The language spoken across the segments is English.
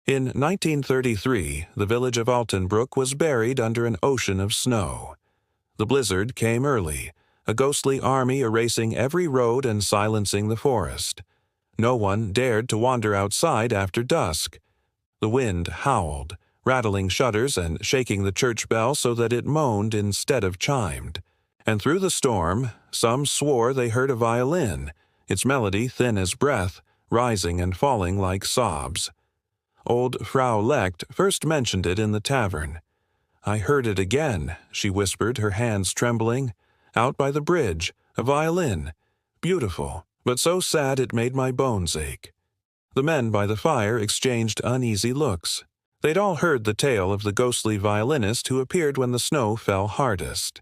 In 1933, the village of Altenbroek was buried under an ocean of snow. The blizzard came early, a ghostly army erasing every road and silencing the forest. No one dared to wander outside after dusk. The wind howled, rattling shutters and shaking the church bell so that it moaned instead of chimed. And through the storm, some swore they heard a violin, its melody thin as breath, rising and falling like sobs. Old Frau Lecht first mentioned it in the tavern. "I heard it again," she whispered, her hands trembling. "Out by the bridge, a violin. Beautiful, but so sad it made my bones ache." The men by the fire exchanged uneasy looks. They'd all heard the tale of the ghostly violinist who appeared when the snow fell hardest.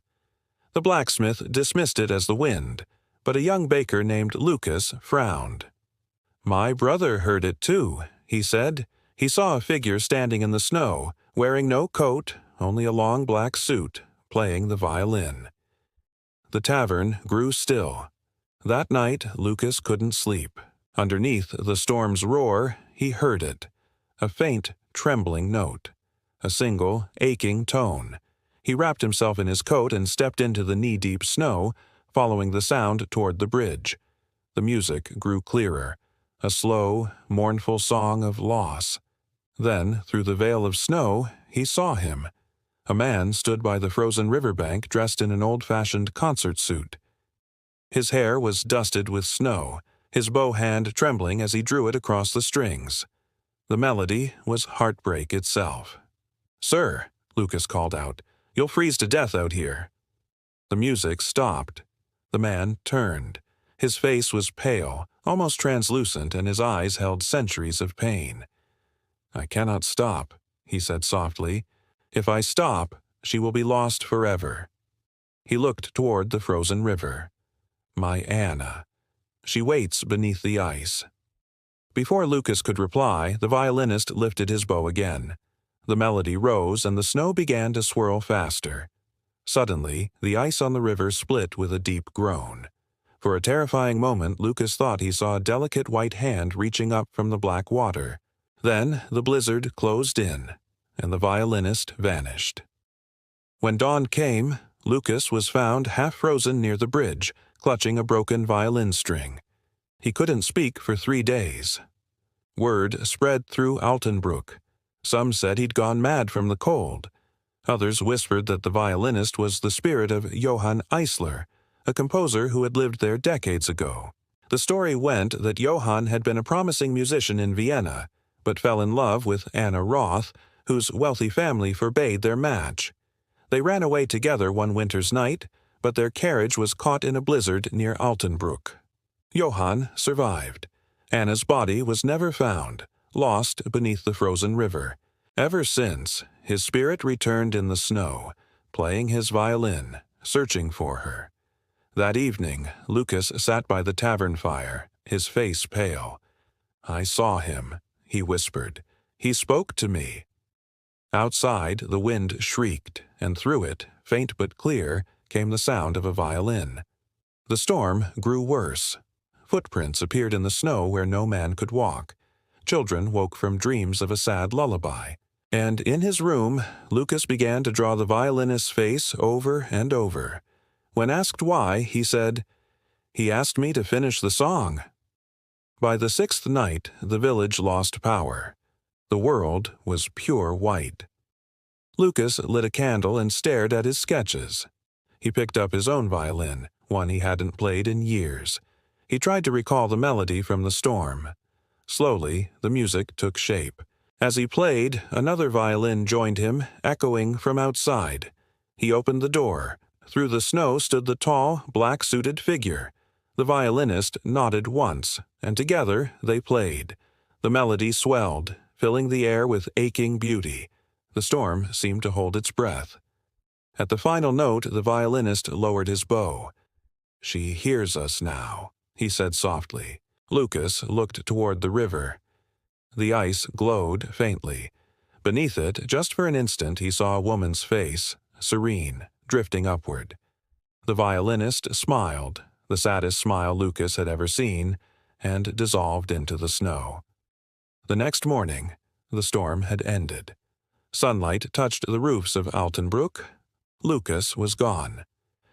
The blacksmith dismissed it as the wind, but a young baker named Lucas frowned. "My brother heard it too," he said. "He saw a figure standing in the snow, wearing no coat, only a long black suit, playing the violin." The tavern grew still. That night Lucas couldn't sleep. Underneath the storm's roar, he heard it. A faint, trembling note. A single, aching tone. He wrapped himself in his coat and stepped into the knee-deep snow, following the sound toward the bridge. The music grew clearer. A slow, mournful song of loss. Then, through the veil of snow, he saw him. A man stood by the frozen riverbank dressed in an old-fashioned concert suit. His hair was dusted with snow, his bow hand trembling as he drew it across the strings. The melody was heartbreak itself. "Sir," Lucas called out, "you'll freeze to death out here." The music stopped. The man turned. His face was pale, almost translucent, and his eyes held centuries of pain. "I cannot stop," he said softly. "If I stop, she will be lost forever." He looked toward the frozen river. "My Anna. She waits beneath the ice." Before Lucas could reply, the violinist lifted his bow again. The melody rose, and the snow began to swirl faster. Suddenly, the ice on the river split with a deep groan. For a terrifying moment, Lucas thought he saw a delicate white hand reaching up from the black water. Then the blizzard closed in, and the violinist vanished. When dawn came, Lucas was found half-frozen near the bridge, clutching a broken violin string. He couldn't speak for 3 days. Word spread through Altenbroek. Some said he'd gone mad from the cold. Others whispered that the violinist was the spirit of Johann Eisler, a composer who had lived there decades ago. The story went that Johann had been a promising musician in Vienna, but fell in love with Anna Roth, whose wealthy family forbade their match. They ran away together one winter's night, but their carriage was caught in a blizzard near Altenbroek. Johann survived. Anna's body was never found, lost beneath the frozen river. Ever since, his spirit returned in the snow, playing his violin, searching for her. That evening, Lucas sat by the tavern fire, his face pale. "I saw him," he whispered. "He spoke to me." Outside, the wind shrieked, and through it, faint but clear, came the sound of a violin. The storm grew worse. Footprints appeared in the snow where no man could walk. Children woke from dreams of a sad lullaby. And in his room, Lucas began to draw the violinist's face over and over. When asked why, he said, "He asked me to finish the song." By the 6th night, the village lost power. The world was pure white. Lucas lit a candle and stared at his sketches. He picked up his own violin, one he hadn't played in years. He tried to recall the melody from the storm. Slowly, the music took shape. As he played, another violin joined him, echoing from outside. He opened the door. Through the snow stood the tall, black-suited figure. The violinist nodded once, and together they played. The melody swelled, filling the air with aching beauty. The storm seemed to hold its breath. At the final note, the violinist lowered his bow. "She hears us now," he said softly. Lucas looked toward the river. The ice glowed faintly. Beneath it, just for an instant, he saw a woman's face, serene, drifting upward. The violinist smiled, the saddest smile Lucas had ever seen, and dissolved into the snow. The next morning, The storm had ended. Sunlight touched the roofs of Altenbruck. Lucas was gone.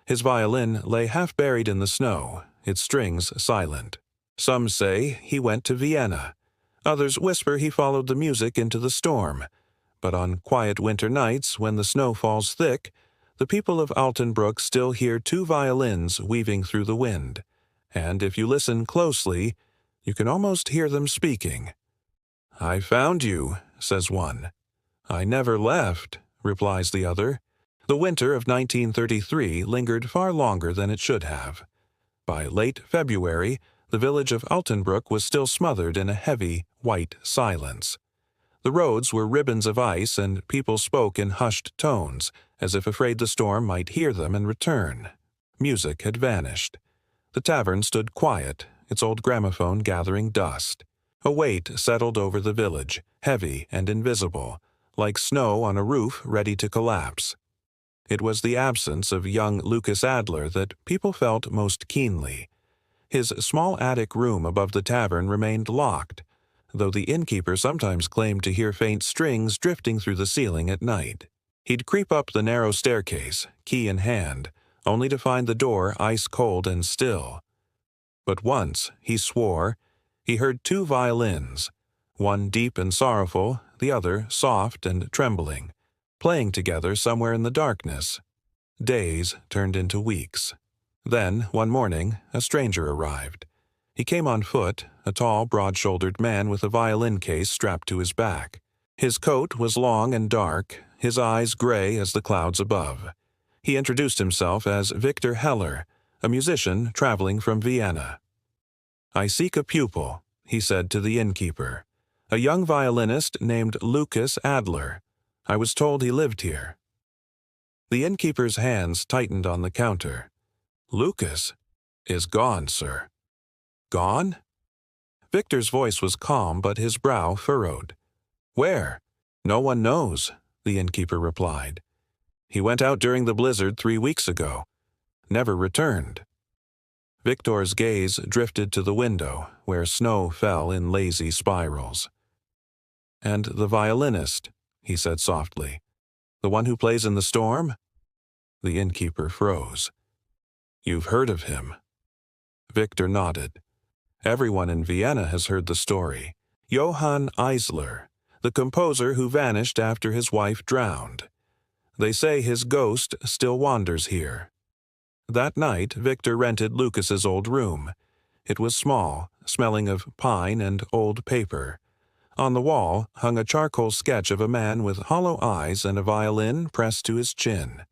His violin lay half buried in the snow, its strings silent. Some say he went to Vienna. Others whisper he followed the music into the storm. But on quiet winter nights, when the snow falls thick, the people of Altenbruck still hear two violins weaving through the wind. And if you listen closely, you can almost hear them speaking. "I found you," says one. "I never left," replies the other. The winter of 1933 lingered far longer than it should have. By late February, the village of Altenbruck was still smothered in a heavy, white silence. The roads were ribbons of ice, and people spoke in hushed tones, as if afraid the storm might hear them and return. Music had vanished. The tavern stood quiet, its old gramophone gathering dust. A weight settled over the village, heavy and invisible, like snow on a roof ready to collapse. It was the absence of young Lucas Adler that people felt most keenly. His small attic room above the tavern remained locked, though the innkeeper sometimes claimed to hear faint strings drifting through the ceiling at night. He'd creep up the narrow staircase, key in hand, only to find the door ice-cold and still. But once, he swore, he heard two violins, one deep and sorrowful, the other soft and trembling, playing together somewhere in the darkness. Days turned into weeks. Then, one morning, a stranger arrived. He came on foot, a tall, broad-shouldered man with a violin case strapped to his back. His coat was long and dark, his eyes gray as the clouds above. He introduced himself as Victor Heller, a musician traveling from Vienna. "I seek a pupil," he said to the innkeeper. "A young violinist named Lucas Adler. I was told he lived here." The innkeeper's hands tightened on the counter. "Lucas is gone, sir." "Gone?" Victor's voice was calm, but his brow furrowed. "Where?" "No one knows," the innkeeper replied. "He went out during the blizzard 3 weeks ago. Never returned." Victor's gaze drifted to the window, where snow fell in lazy spirals. "And the violinist," he said softly. "The one who plays in the storm?" The innkeeper froze. "You've heard of him?" Victor nodded. "Everyone in Vienna has heard the story. Johann Eisler, the composer who vanished after his wife drowned. They say his ghost still wanders here." That night, Victor rented Lucas's old room. It was small, smelling of pine and old paper. On the wall hung a charcoal sketch of a man with hollow eyes and a violin pressed to his chin.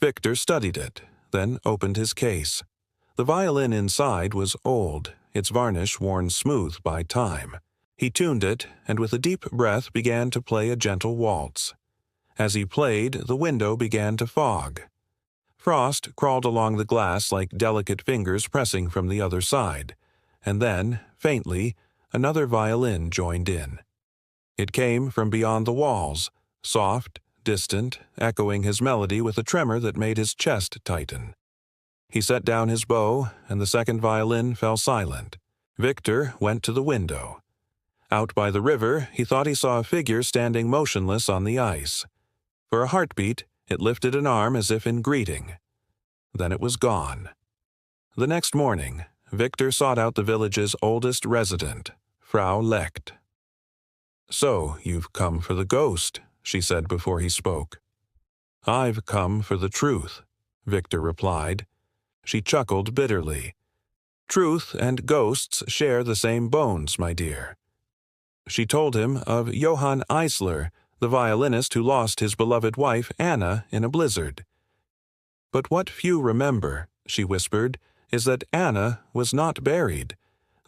Victor studied it, then opened his case. The violin inside was old, its varnish worn smooth by time. He tuned it, and with a deep breath began to play a gentle waltz. As he played, the window began to fog. Frost crawled along the glass like delicate fingers pressing from the other side, and then, faintly, another violin joined in. It came from beyond the walls, soft, distant, echoing his melody with a tremor that made his chest tighten. He set down his bow, and the second violin fell silent. Victor went to the window. Out by the river, he thought he saw a figure standing motionless on the ice. For a heartbeat, it lifted an arm as if in greeting. Then it was gone. The next morning, Victor sought out the village's oldest resident, Frau Lecht. "So you've come for the ghost," she said before he spoke. "I've come for the truth," Victor replied. She chuckled bitterly. "Truth and ghosts share the same bones, my dear." She told him of Johann Eisler, the violinist who lost his beloved wife Anna in a blizzard. "But what few remember," she whispered, "is that Anna was not buried.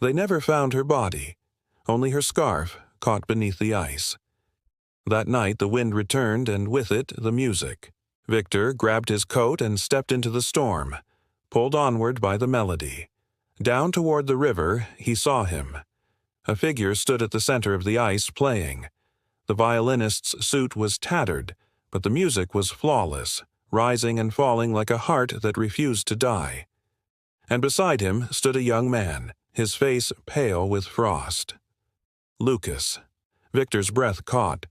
They never found her body, only her scarf caught beneath the ice." That night the wind returned, and with it the music. Victor grabbed his coat and stepped into the storm, pulled onward by the melody. Down toward the river he saw him. A figure stood at the center of the ice playing. The violinist's suit was tattered, but the music was flawless, rising and falling like a heart that refused to die. And beside him stood a young man, his face pale with frost. Lucas. Victor's breath caught.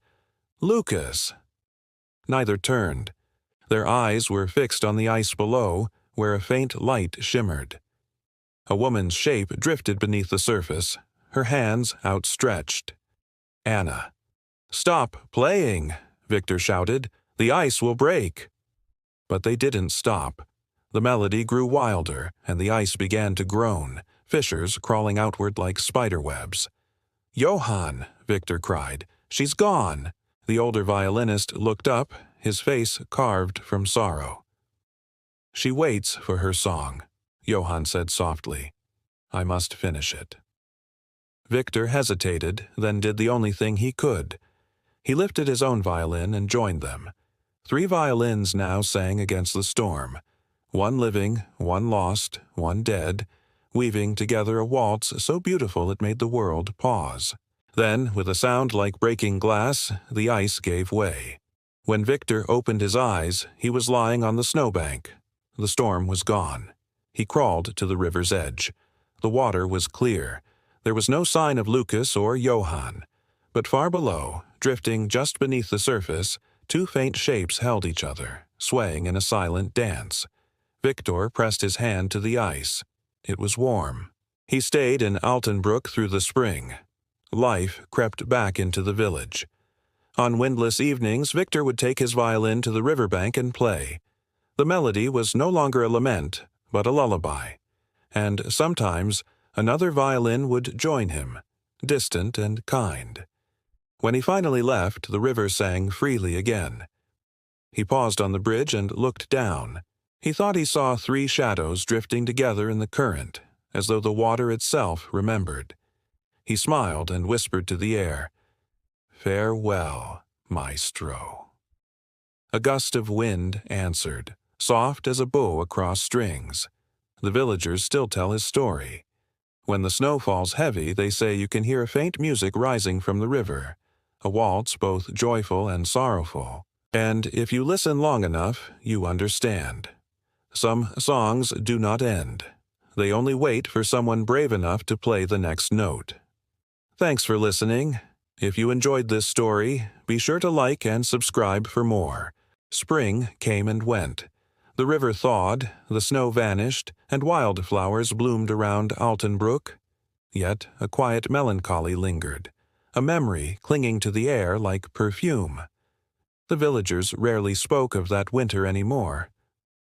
"Lucas!" Neither turned. Their eyes were fixed on the ice below, where a faint light shimmered. A woman's shape drifted beneath the surface, her hands outstretched. Anna. "Stop playing!" Victor shouted. "The ice will break!" But they didn't stop. The melody grew wilder, and the ice began to groan, fissures crawling outward like spiderwebs. "Johann!" Victor cried. "She's gone!" The older violinist looked up, his face carved from sorrow. "She waits for her song," Johann said softly. "I must finish it." Victor hesitated, then did the only thing he could. He lifted his own violin and joined them. 3 violins now sang against the storm, one living, one lost, one dead, weaving together a waltz so beautiful it made the world pause. Then, with a sound like breaking glass, the ice gave way. When Victor opened his eyes, he was lying on the snowbank. The storm was gone. He crawled to the river's edge. The water was clear. There was no sign of Lucas or Johann. But far below, drifting just beneath the surface, 2 faint shapes held each other, swaying in a silent dance. Victor pressed his hand to the ice. It was warm. He stayed in Altenbrook through the spring. Life crept back into the village. On windless evenings, Victor would take his violin to the riverbank and play. The melody was no longer a lament, but a lullaby. And sometimes another violin would join him, distant and kind. When he finally left, the river sang freely again. He paused on the bridge and looked down. He thought he saw 3 shadows drifting together in the current, as though the water itself remembered. He smiled and whispered to the air, "Farewell, maestro." A gust of wind answered, soft as a bow across strings. The villagers still tell his story. When the snow falls heavy, they say you can hear faint music rising from the river, a waltz both joyful and sorrowful. And if you listen long enough, you understand. Some songs do not end. They only wait for someone brave enough to play the next note. Thanks for listening. If you enjoyed this story, be sure to like and subscribe for more. Spring came and went. The river thawed, the snow vanished, and wildflowers bloomed around Altenbrook. Yet a quiet melancholy lingered, a memory clinging to the air like perfume. The villagers rarely spoke of that winter anymore.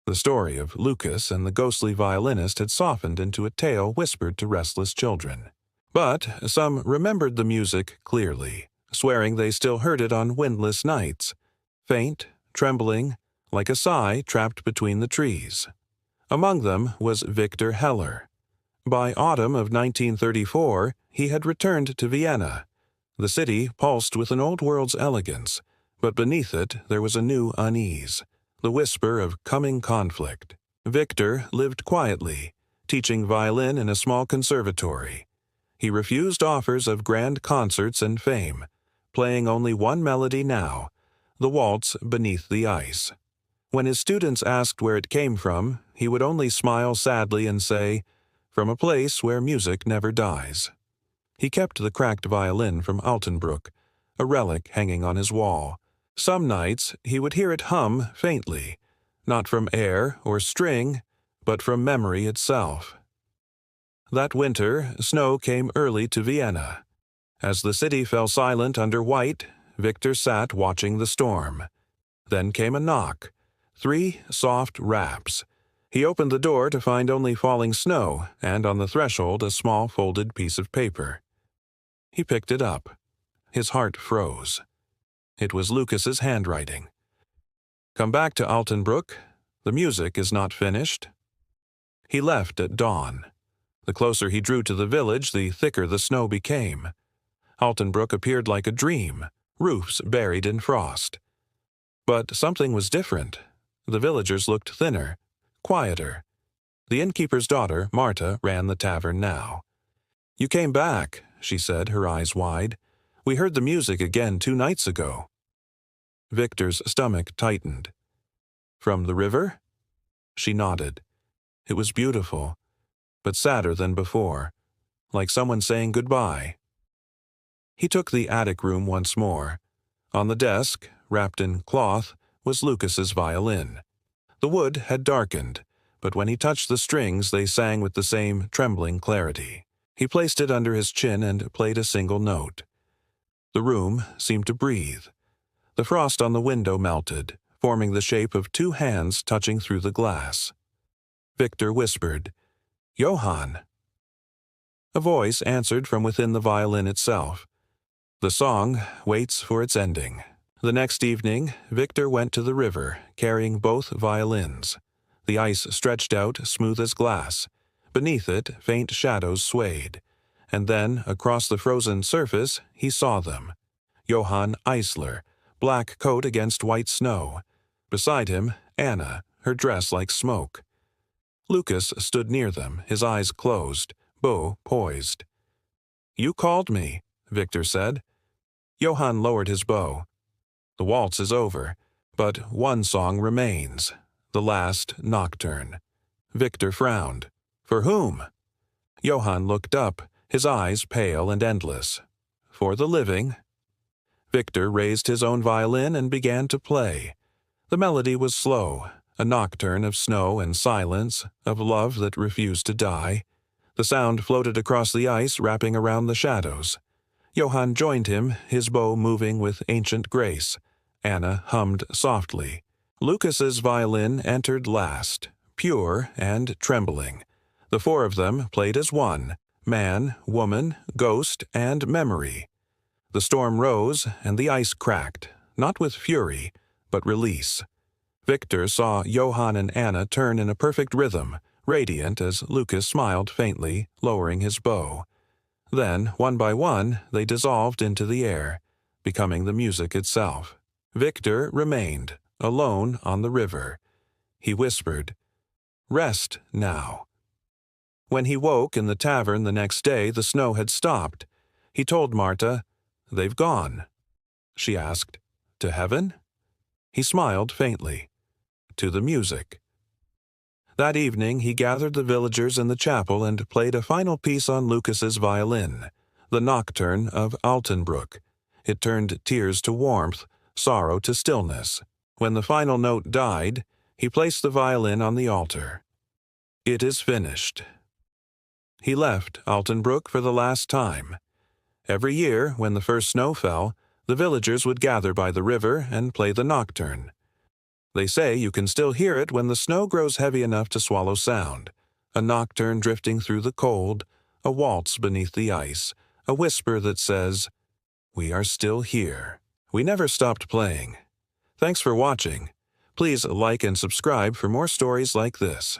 The story of Lucas and the ghostly violinist had softened into a tale whispered to restless children. But some remembered the music clearly, swearing they still heard it on windless nights, faint, trembling, like a sigh trapped between the trees. Among them was Victor Heller. By autumn of 1934, he had returned to Vienna. The city pulsed with an old world's elegance, but beneath it there was a new unease, the whisper of coming conflict. Victor lived quietly, teaching violin in a small conservatory. He refused offers of grand concerts and fame, playing only one melody now, the waltz Beneath the Ice. When his students asked where it came from, he would only smile sadly and say, "From a place where music never dies." He kept the cracked violin from Altenbrook, a relic hanging on his wall. Some nights he would hear it hum faintly, not from air or string, but from memory itself. That winter, snow came early to Vienna. As the city fell silent under white, Victor sat watching the storm. Then came a knock, 3 soft raps. He opened the door to find only falling snow, and on the threshold a small folded piece of paper. He picked it up. His heart froze. It was Lucas's handwriting. "Come back to Altenbrook. The music is not finished." He left at dawn. The closer he drew to the village, the thicker the snow became. Altenbrook appeared like a dream, roofs buried in frost. But something was different. The villagers looked thinner, quieter. The innkeeper's daughter, Marta, ran the tavern now. "You came back," she said, her eyes wide. "We heard the music again 2 nights ago." Victor's stomach tightened. "From the river?" She nodded. It was beautiful, but sadder than before, like someone saying goodbye. He took the attic room once more. On the desk, wrapped in cloth, was Lucas's violin. The wood had darkened, but when he touched the strings they sang with the same trembling clarity. He placed it under his chin and played a single note. The room seemed to breathe. The frost on the window melted, forming the shape of two hands touching through the glass. Victor whispered, "Johann." A voice answered from within the violin itself. The song waits for its ending. The next evening, Victor went to the river, carrying both violins. The ice stretched out smooth as glass. Beneath it, faint shadows swayed. And then, across the frozen surface, he saw them. Johann Eisler, black coat against white snow. Beside him, Anna, her dress like smoke. Lucas stood near them, his eyes closed, bow poised. "You called me," Victor said. Johann lowered his bow. "The waltz is over, but one song remains, the last nocturne." Victor frowned. "For whom?" Johann looked up, his eyes pale and endless. "For the living." Victor raised his own violin and began to play. The melody was slow, a nocturne of snow and silence, of love that refused to die. The sound floated across the ice, wrapping around the shadows. Johann joined him, his bow moving with ancient grace. Anna hummed softly. Lucas's violin entered last, pure and trembling. The four of them played as one, man, woman, ghost, and memory. The storm rose, and the ice cracked, not with fury, but release. Victor saw Johann and Anna turn in a perfect rhythm, radiant as Lucas smiled faintly, lowering his bow. Then, one by one, they dissolved into the air, becoming the music itself. Victor remained, alone on the river. He whispered, "Rest now." When he woke in the tavern the next day, the snow had stopped. He told Marta, "They've gone." She asked, "To heaven?" He smiled faintly. "To the music." That evening he gathered the villagers in the chapel and played a final piece on Lucas's violin, the nocturne of Altenbruck. It turned tears to warmth, sorrow to stillness. When the final note died, he placed the violin on the altar. "It is finished." He left Altenbruck for the last time. Every year, when the first snow fell, the villagers would gather by the river and play the nocturne. They say you can still hear it when the snow grows heavy enough to swallow sound. A nocturne drifting through the cold, a waltz beneath the ice, a whisper that says, "We are still here." We never stopped playing. Thanks for watching. Please like and subscribe for more stories like this.